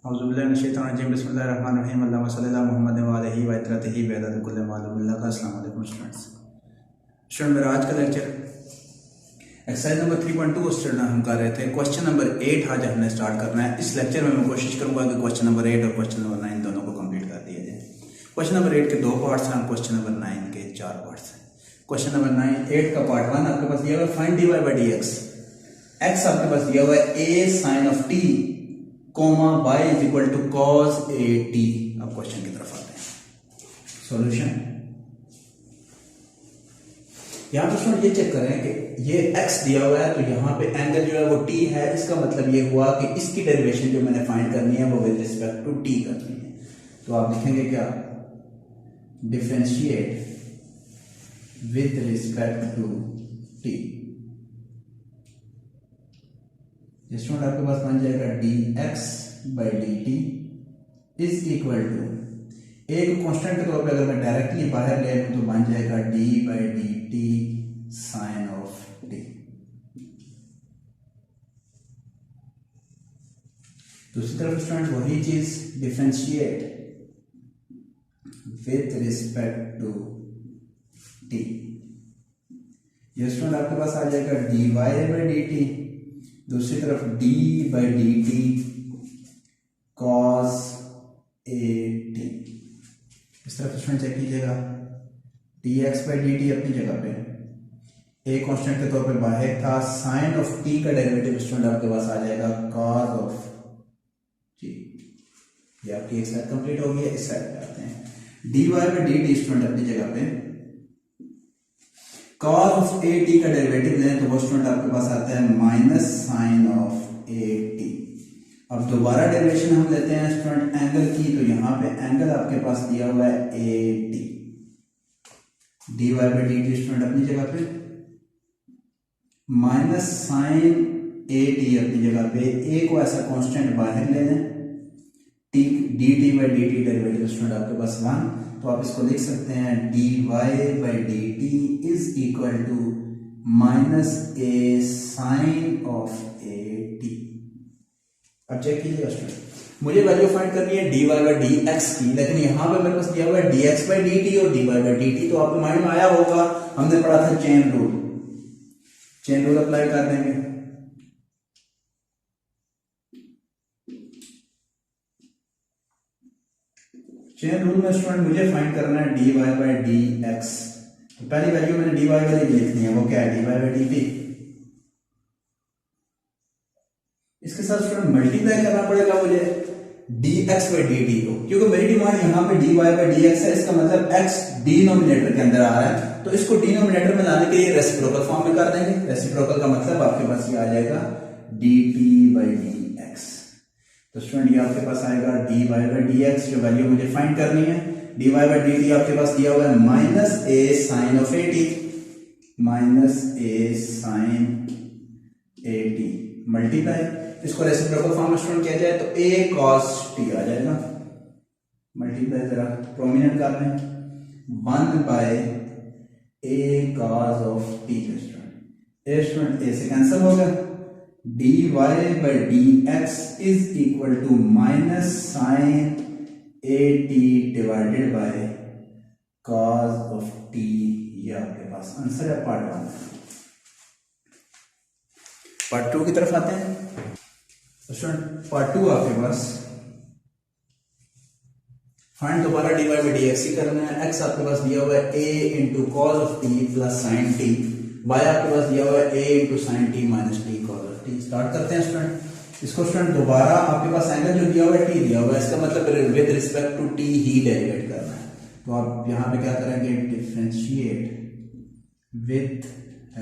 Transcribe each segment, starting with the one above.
औज़ुबिल्लाहिमिनश्शैतानिर्रजीम बिस्मिल्लाहिर्रहमानिर्रहीम अल्लाहुम्मा सल्ली अला मुहम्मद व आलिहि व इत्रतिहि बिअदद कुल्लि मालूमिल्लाह का। अस्सलाम वालेकुम स्टूडेंट्स। मेरा आज का लेक्चर एक्सरसाइज नंबर 3.2 स्टूडेंट हम कर रहे थे। क्वेश्चन नंबर 8 आज हमने स्टार्ट करना है। इस लेक्चर में मैं कोशिश करूंगा कि क्वेश्चन नंबर 8 और क्वेश्चन नंबर 9 दोनों को कंप्लीट कर दिया जाए। क्वेश्चन नंबर 8 के 2 पार्ट्स हैं, क्वेश्चन नंबर 9 के 4 पार्ट्स हैं। क्वेश्चन नंबर 8 का पार्ट 1 आपके पास दिया हुआ है find dy by dx। x आपके पास दिया हुआ है a sin of t comma y is equal to cos a t. अब क्वेश्चन की तरफ आते हैं। सॉल्यूशन यहां पर स्टूडेंट ये चेक करें कि ये x दिया हुआ है तो यहां पे एंगल जो है वो t है। इसका मतलब ये हुआ कि इसकी डेरिवेशन जो मैंने फाइंड करनी है वो विद रिस्पेक्ट टू t करनी है। तो आप लिखेंगे क्या, differentiate with respect to t। Student आपके पास बन जाएगा dx by d t is equal to, एक कांस्टेंट के तौर पे अगर मैं डायरेक्टली बाहर ले लूं तो बन जाएगा d by d t sine of t। दूसरी तरफ स्टूडेंट वही चीज differentiate with respect to t। ये स्टूडेंट आपके पास आ जाएगा dy बाई डी टी, दूसरी तरफ d by d T cos a T. इस तरफ स्टूडेंट चेक कीजिएगा, dx बाई डी टी अपनी जगह पे a कांस्टेंट के तौर पे बाहर था, साइन ऑफ t का डेरिवेटिव स्टूडेंट आपके पास आ जाएगा कॉस ऑफ t। ये आपकी एक साइड कंप्लीट हो गई है। इस साइड पे आते हैं, dy by d t student अपनी जगह पे कॉस ऑफ ए टी का डेरिवेटिव लें तो वो स्टूडेंट आपके पास आता है minus sine of a t. अब दोबारा डेरिवेशन हम लेते हैं स्टूडेंट एंगल की, तो यहाँ पे एंगल आपके पास दिया हुआ है a t, d y by d t student अपनी जगह पे माइनस साइन ए टी अपनी जगह पे, ए को ऐसा कांस्टेंट बाहर ले लें, T D T by d T derivative student आपके पास 1, तो आप इसको लिख सकते हैं dy by d t is equal to minus a sine of a t. अब चेक कीजिएगा स्टूडेंट, मुझे वैल्यू फाइंड करनी है dy बाई डी एक्स की, लेकिन यहां पे मेरे पास दिया हुआ है dx बाई डी टी और dy बाई डी टी। तो आपके माइंड में आया होगा, हमने पढ़ा था chain rule, chain rule apply कर देंगे। चेन रूल में स्टूडेंट मुझे फाइंड करना है dy बाई डी एक्स। तो पहली वैल्यू मैंने dy वाली लिखनी है, वो क्या है, dy बाई डी टी। इसके साथ स्टूडेंट मल्टीप्लाई करना पड़ेगा मुझे dx बाई डी टी को, क्योंकि मेरी डिमांड यहाँ पे dy बाई डी एक्स है। इसका मतलब x डिनोमिनेटर के अंदर आ रहा है, तो इसको डिनोमिनेटर में लाने के लिए रेसिप्रोकल फॉर्म में कर देंगे। रेसिप्रोकल का मतलब आपके पास ये आ जाएगा dt बाई डी एक्स। तो स्टूडेंट ये आपके पास आएगा dy बाई डी एक्स, जो वैल्यू मुझे फाइंड करनी है। dy बाई डी टी आपके पास दिया हुआ है minus a sine of a t, minus a sine a t multiply, इसको रेसिप्रोकल फॉर्म में स्टूडेंट किया जाए तो a cos t आ जाएगा। मल्टीप्लाई जरा प्रोमिनेंट कर लें, 1 by a cos of t student. a student a से कैंसिल हो गया, dy by d x is equal to minus sine a t divided by cos of t। ये आपके पास आंसर है पार्ट 1। पार्ट 2 की तरफ आते हैं। स्टूडेंट पार्ट 2 आपके पास फाइंड दोबारा dy बाई डी एक्स ही करना है। x आपके पास दिया हुआ है a into cos of t plus sign T, y आपके पास दिया हुआ है a into sine t minus T cos of T. Start करते हैं स्टूडेंट। इसको स्टूडेंट दोबारा आपके पास एंगल जो दिया हुआ है t दिया हुआ है, इसका मतलब विद रिस्पेक्ट टू t ही डेरिवेट करना है। तो आप यहां पे क्या करेंगे, differentiate with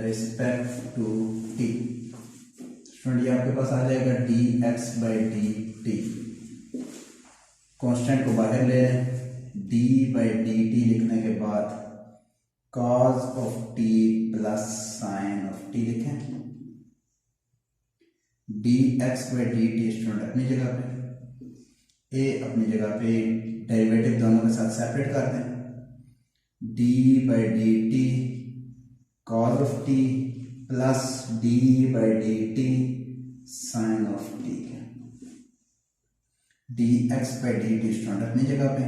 respect to t। Student ये आपके पास आ जाएगा dx by d t, constant को बाहर ले d बाई डी टी लिखने के बाद cos of t plus sign of t लिखें। dx by d t student अपनी जगह पे, a अपनी जगह पे, डेरिवेटिव दोनों के साथ सेपरेट कर दें, d by d t cos of t plus d by d t sine of t। D x by d t student अपनी जगह पे,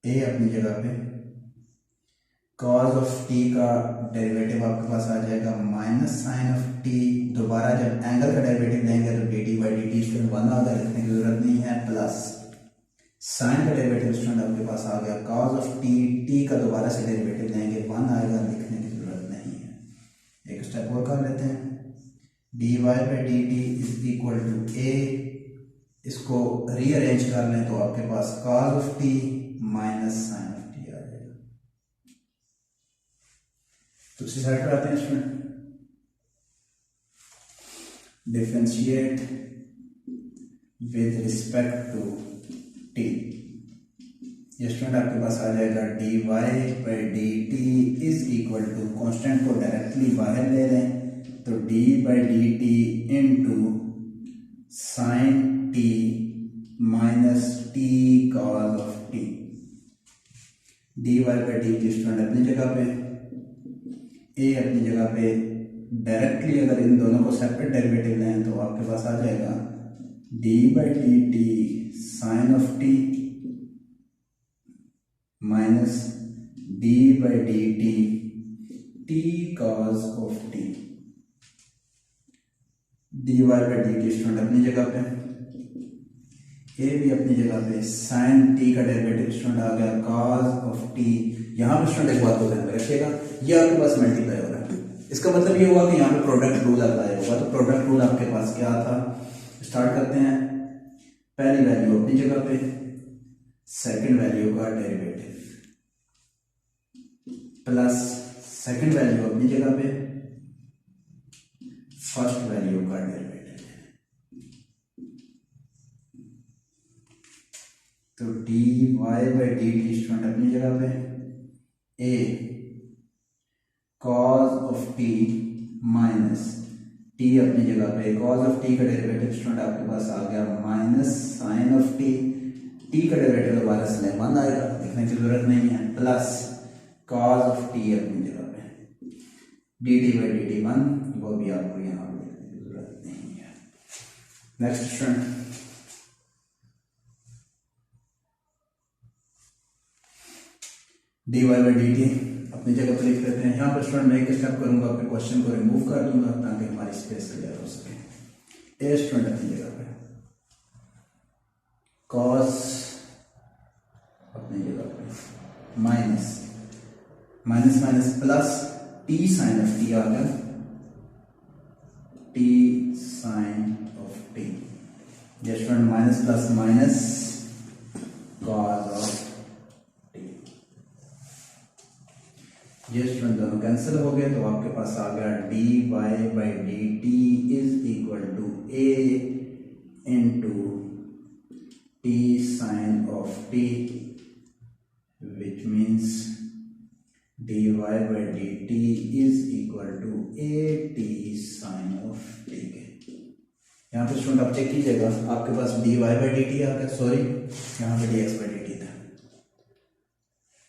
ए अपनी जगह पे, कॉज ऑफ टी का डेरिवेटिव आपके पास आ जाएगा माइनस साइन ऑफ टी, दोबारा जब एंगल का डेरिवेटिव लेंगे तो D T by d t student one आधा लिखने की जरूरत नहीं है, प्लस साइन का डेरिवेटिव स्टूडेंट आपके पास आ गया, कॉज ऑफ टी, टी का दोबारा से डेरिवेटिव लेंगे वन आएगा, लिखने की जरूरत नहीं है। एक स्टेप और कर लेते हैं, d y by d t is equal to a, इसको रीअरेंज कर लें तो आपके पास cos of t minus sine of t आ जाएगा। दूसरी साइड पर आते हैं student, differentiate with respect to t, ये स्टूडेंट आपके पास आ जाएगा d y by d t is equal to, constant को डायरेक्टली बाहर ले लें तो d by d t into sine t minus T cos of t, d y by d t student अपनी जगह पे, ए अपनी जगह पे, डायरेक्टली अगर इन दोनों को सेपरेट डेरिवेटिव लें तो आपके पास आ जाएगा d by d t sine of t minus d by d t t cos of t, d y by d t student अपनी जगह पे, ए भी अपनी जगह पे, साइन टी का डेरिवेटिव स्टूडेंट आ गया कॉज ऑफ टी, यहाँ पे स्टूडेंट एक बात को ध्यान में रखिएगा, ये आपके पास मल्टीप्लाई हो रहा है, इसका मतलब ये हुआ कि यहाँ पे प्रोडक्ट रूल अप्लाई होगा, तो प्रोडक्ट रूल आपके पास क्या था, स्टार्ट करते हैं, पहली वैल्यू अपनी जगह पे, सेकंड वैल्यू का डेरिवेटिव प्लस सेकंड वैल्यू अपनी जगह पे, फर्स्ट वैल्यू का डेरिवेटिव, तो d y by d t student अपनी जगह पे, a cos of t minus t अपनी जगह पे, कॉज ऑफ टी का डेरिवेटिव स्टूडेंट आपके पास आ गया minus sine of t, t का डेरिवेटिव दोबारा से वन आएगा, लिखने की जरूरत नहीं है, प्लस कॉज ऑफ टी अपनी जगह पे, D T by d T one, वो भी आपको यहाँ पे लिखने की जरूरत नहीं है। Next student, d y by d t अपनी जगह पर लिख लेते हैं, यहाँ पर स्टूडेंट मैं एक स्टेप करूंगा, अपने क्वेश्चन को रिमूव कर दूंगा ताकि हमारी स्पेस क्लियर हो सके। ए स्टूडेंट अपनी जगह पे, कॉस अपनी जगह पे, minus minus minus plus t sine of t आ गया, टी साइन ऑफ टी, ये student minus plus minus cos of t, ये स्टूडेंट दोनों कैंसिल हो गए तो आपके पास आ गया d y by d t is equal to a into t sine of t, which means dy by dt is equal to at sin of t के। यहाँ पे स्टूडेंट आप चेक कीजिएगा, आपके पास dy by dt आ गया, sorry यहाँ पे dx by dt था,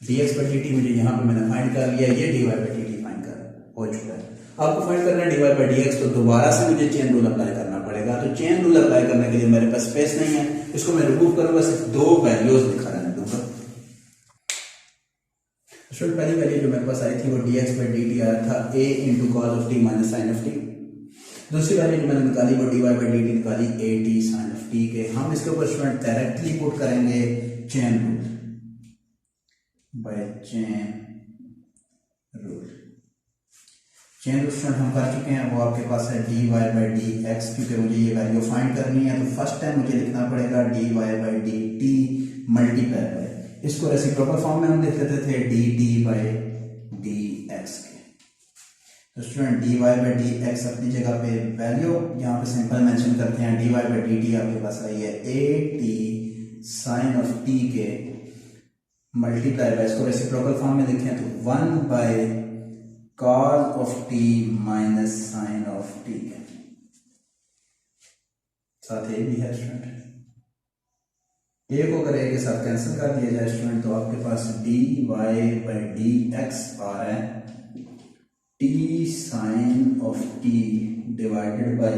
dx by dt मुझे यहाँ पे मैंने फाइंड कर लिया, ये dy by dt फाइंड कर हो चुका है। आपको फाइंड करना है dy by dx, तो दोबारा से मुझे चेन रूल अप्लाई करना पड़ेगा, तो चेन रूल अप्लाई करने के लिए मेरे पास स्पेस नहीं है, इसको मैं रिमूव करूंगा, सिर्फ दो वैल्यूज दिखा रहने दूंगा। स्टूडेंट पहली वैल्यू जो मेरे पास आई थी वो dx by dt आया था a into cos of t minus sine of t, दूसरी वैल्यू जो मैंने निकाली वो dy by dt निकाली at साइन ऑफ टी के। हम इसके ऊपर स्टूडेंट डायरेक्टली पुट करेंगे chain rule, by chain rule, chain rule student हम कर चुके हैं, वो आपके पास है dy by dx, क्योंकि मुझे ये वैल्यू फाइंड करनी है तो फर्स्ट टाइम मुझे लिखना पड़ेगा dy by dt multiply by, इसको रेसिप्रोकल फॉर्म में हम लिख लेते थे dt by dx के। तो स्टूडेंट dy by dx अपनी जगह पे वैल्यू यहाँ पे सिंपल मेंशन करते हैं, dy by dt आपके पास आई है at साइन ऑफ t के मल्टीप्लाई बाय, इसको रेसिप्रोकल फॉर्म में लिखें तो 1 by cos of t minus sine of t के साथ ए भी है स्टूडेंट, ए को अगर ए के साथ कैंसिल कर दिया जाए स्टूडेंट तो आपके पास dy by dx आ रहा है t sine of t divided by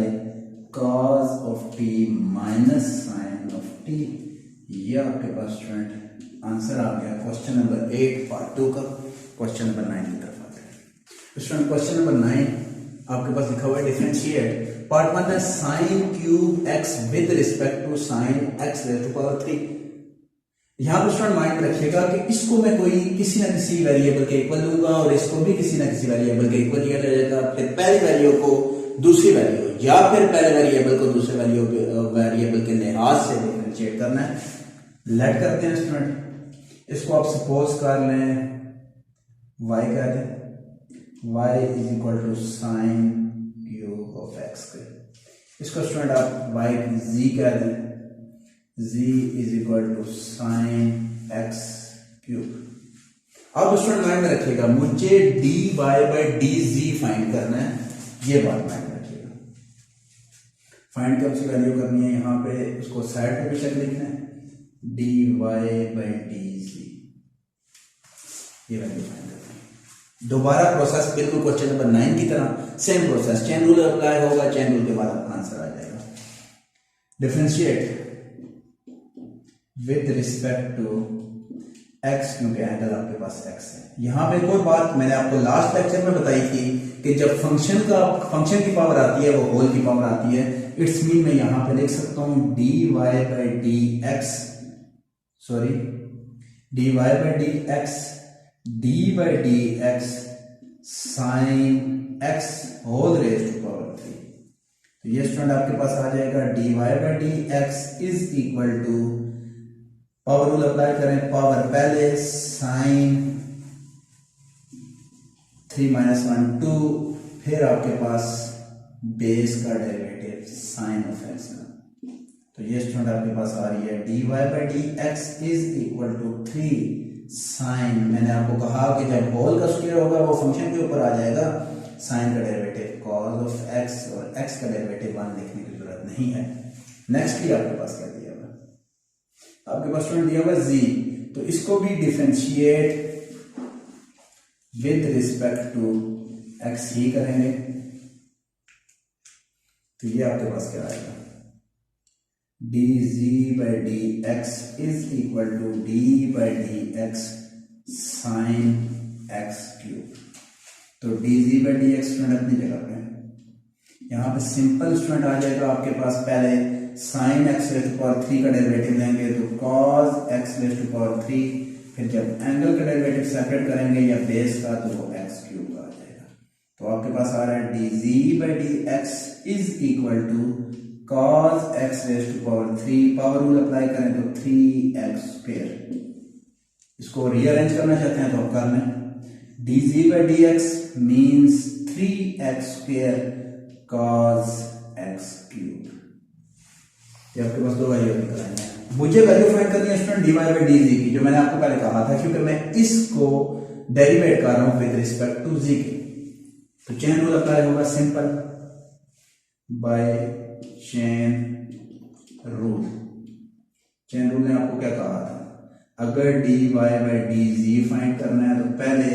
cos of t minus sine of t। ये आपके पास स्टूडेंट आंसर आ गया क्वेश्चन नंबर 8 पार्ट 2 का। क्वेश्चन नंबर 9 की तरफ आते हैं स्टूडेंट। क्वेश्चन नंबर 9 आपके पास लिखा हुआ है डिफरेंशिएट पार्ट 1 है sine cube x with respect to sine x raise to power 3। यहां पर स्टूडेंट माइंड में रखिएगा कि इसको मैं कोई किसी ना किसी वेरिएबल के इक्वल लूंगा और इसको भी किसी ना किसी वेरिएबल के इक्वल लिया जाएगा। फिर पहली वैल्यू को दूसरी वैल्यू या फिर पहले वेरिएबल को दूसरे वेरिएबल के लिहाज से डिफरेंशिएट करना है। लेट करते हैं स्टूडेंट। इसको आप सपोज कर लें y कह दें, y is equal to sine cube of x। इसको स्टूडेंट आप y z कह दें, z is equal to sine x cube. अब स्टूडेंट माइंड में रखिएगा मुझे dy by d z find करना है। ये बात माइंड में रखिएगा। फाइंड कब से वैल्यू करनी है, यहाँ पे उसको साइड पे भी चेक लिखना है dy बाई डी जी। ये वैल्यू फाइंड करनी है। दोबारा प्रोसेस बिल्कुल क्वेश्चन नंबर 9 की तरह same process, chain rule apply होगा, चेन रूल के बाद आपका आंसर आ जाएगा। Differentiate with respect to x, क्योंकि एंगल आपके पास x है। यहां पे एक और बात मैंने आपको लास्ट लेक्चर में बताई थी कि जब फंक्शन की पावर आती है वो होल की पावर आती है। इट्स मीन मैं यहां पे लिख सकता हूं dy by d x, sorry dy by d x, d by d x sine x whole raise to power 3। तो ये स्टूडेंट आपके पास आ जाएगा dy by d x is equal to, power rule apply करें, पावर पहले sine 3 minus 1 2, फिर आपके पास बेस का डेरिवेटिव साइन ऑफ एक्स का। तो ये स्टूडेंट आपके पास आ रही है dy by d x is equal to 3 sine. मैंने आपको कहा कि जब होल का स्क्वायर होगा वो फंक्शन के ऊपर आ जाएगा, साइन का डेरिवेटिव कॉस ऑफ एक्स, और एक्स का डेरिवेटिव 1 लिखने की जरूरत नहीं है। नेक्स्ट ही आपके पास क्या दिया हुआ, आपके पास स्टूडेंट दिया हुआ z, तो इसको भी differentiate with respect to x ही करेंगे। तो ये आपके पास क्या आएगा dz by d x is equal to d by d x sine x cube. तो dz by d x student अपनी जगह पे, यहाँ पे सिंपल स्टूडेंट आ जाएगा आपके पास, पहले sine x raise to power 3 का डेरिवेटिव लेंगे तो cos x raise to power 3, फिर जब एंगल का डेरिवेटिव सेपरेट करेंगे या बेस का तो वो एक्स क्यूब आ जाएगा। तो आपके पास आ रहा है dz by d x is equal to cos x raise to power 3, power rule apply करें तो 3x स्क्वायर। इसको रीअरेंज करना चाहते हैं तो आप कर लें, dz by d x means 3x square cos x cube. ये आपके पास दो वैल्यू निकल आएंगे। मुझे वैल्यू फाइंड करनी है स्टूडेंट dy बाई डी जी की, जो मैंने आपको पहले कहा था, क्योंकि मैं इसको डेरिवेट कर रहा हूं विद रिस्पेक्ट टू z की। तो चेन रूल अप्लाई होगा, simple by chain rule. Chain rule ने आपको क्या कहा था, अगर dy by d z find करना है तो पहले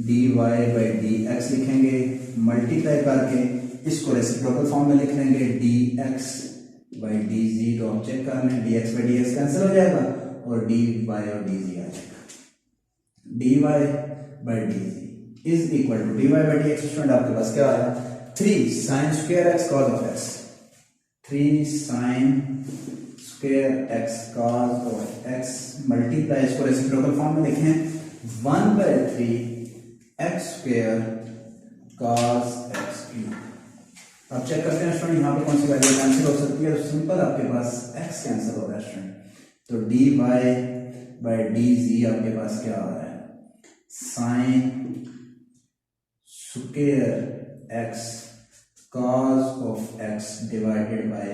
dy बाई डी एक्स लिखेंगे, मल्टीप्लाई करके इसको रेसिप्रोकल फॉर्म में लिख लेंगे dx बाई डी जी। तो आप चेक कर लें dx by d x cancel हो जाएगा और dy और डी जी आ जाएगा। dy by d g is equal to dy by d x student आपके पास क्या आया 3 sine square x cos of x, 3 sine square x cos of x multiply, इसको रेसिप्रोकल फॉर्म में लिखें 1 by 3 x square cos x cube. आप check करते हैं स्टूडेंट यहाँ पे कौन सी वैल्यू कैंसिल हो सकती है, तो सिंपल आपके पास x कैंसिल हो रहा है स्टूडेंट। तो dy बाई डी जी आपके पास क्या आ रहा है sine square x cos of x divided by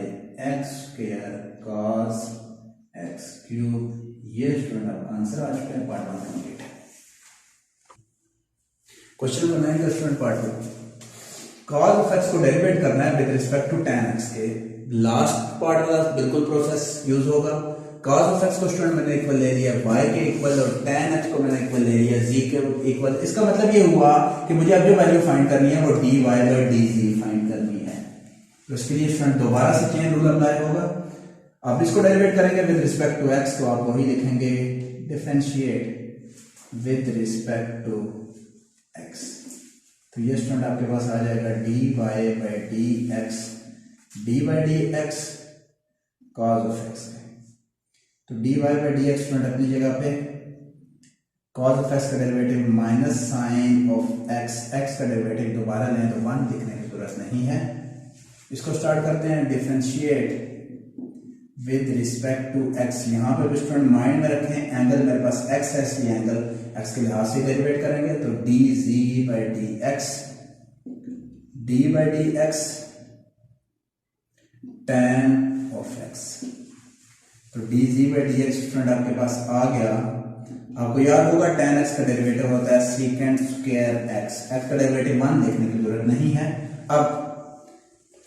x square cos x cube. ये स्टूडेंट आपका आंसर आ चुका है पार्ट 1 कंप्लीट है। क्वेश्चन नंबर 9 का student part 2, cos of x को डेरिवेट करना है with respect to tan x के। लास्ट पार्ट वाला बिल्कुल प्रोसेस यूज होगा। कॉस ऑफ एक्स को स्टूडेंट मैंने इक्वल ले लिया y के इक्वल और tan x को मैंने इक्वल ले लिया z के इक्वल। इसका मतलब ये हुआ कि मुझे अब जो वैल्यू फाइंड करनी है वो dy by d z find करनी है। तो इसके लिए स्टूडेंट दोबारा से चेन रूल अप्लाई होगा। अब इसको डेरिवेट करेंगे विद रिस्पेक्ट टू एक्स, तो आप वही लिखेंगे differentiate with respect to x. तो ये स्टूडेंट आपके पास आ जाएगा d y by d x cos of x. तो d y by d x student अपनी जगह पे, कॉज ऑफ एक्स का derivative minus sine of x, x का डेरिवेटिव दोबारा लें तो 1 लिखने की जरूरत नहीं है। इसको स्टार्ट करते हैं differentiate with respect to x. यहाँ पे भी स्टूडेंट माइंड में रखें एंगल मेरे पास एक्स है, इसलिए एंगल एक्स के लिहाज से डेरिवेट करेंगे। तो d g by d x tan of x. तो d g by d x student आपके पास आ गया। आपको याद होगा tan x का डेरिवेटिव होता है सीकेंट स्क्वायर x, x का डेरिवेटिव 1 देखने की जरूरत नहीं है। अब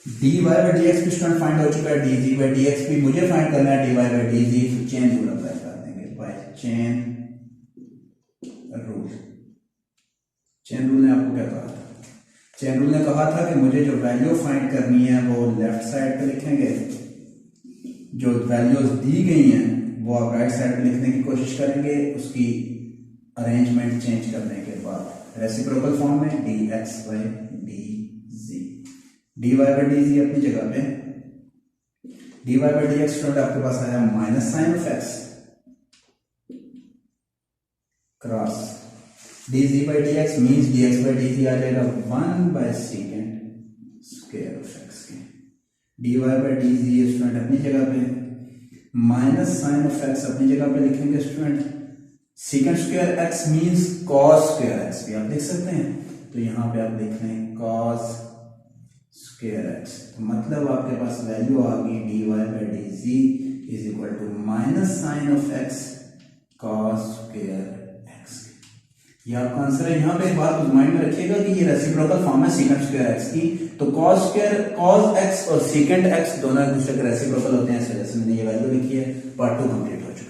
dy बाई डी एक्स भी स्टूडेंट फाइंड हो चुका है, dg बाई डी एक्स भी मुझे फाइंड करना है, dy बाई dg। तो चेन रूल अप्लाई कर देंगे by chain rule. Chain rule ने आपको क्या कहा था? चेन रूल ने कहा था कि मुझे जो वैल्यू फाइंड करनी है वो लेफ्ट साइड पे लिखेंगे, जो वैल्यूज दी गई हैं वो आप राइट साइड पे लिखने की कोशिश करेंगे, उसकी अरेंजमेंट चेंज करने के बाद रेसिप्रोकल फॉर्म में dx by dz, dy by dz अपनी जगह पे, dy बाई dx स्टूडेंट आपके पास आया minus sine of x cross dz by dx means dx by dz आ जाएगा 1 by second square of x के। dy बाई dz स्टूडेंट अपनी जगह पे, माइनस साइन ऑफ एक्स अपनी जगह पे लिखेंगे student, second square x means cos square x भी आप लिख सकते हैं। तो यहां पे आप लिख रहे हैं कॉस स्क्वायर एक्स। तो मतलब आपके पास वैल्यू आ गई d y by d g is equal to minus sine of x cos square x. ये आपका आंसर है। यहाँ पे एक बात उस माइंड में रखिएगा कि ये रेसिप्रोकल फॉर्म है सेकेंड स्क्वायर एक्स की। तो cos एक्स और सेकेंड एक्स दोनों एक दूसरे के रेसिप्रोकल होते हैं, इस वजह से मैंने ये वैल्यू लिखी है। पार्ट 2 कंप्लीट हो चुका है।